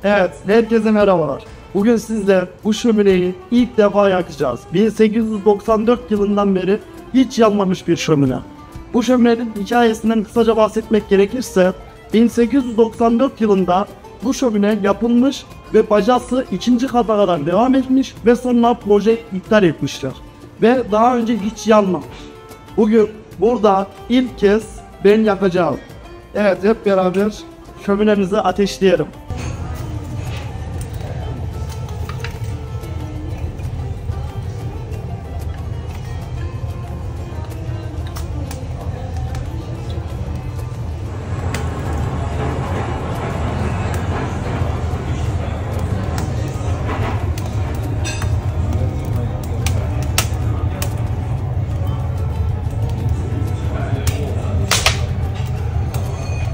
Evet, herkese merhabalar. Bugün sizler bu şömineyi ilk defa yakacağız. 1894 yılından beri hiç yanmamış bir şömine. Bu şöminenin hikayesinden kısaca bahsetmek gerekirse 1894 yılında bu şömine yapılmış ve bacası 2. kata kadar devam etmiş ve sonra proje iptal etmişler. Ve daha önce hiç yanmamış. Bugün burada ilk kez ben yakacağım. Evet, hep beraber şöminemizi ateşleyelim.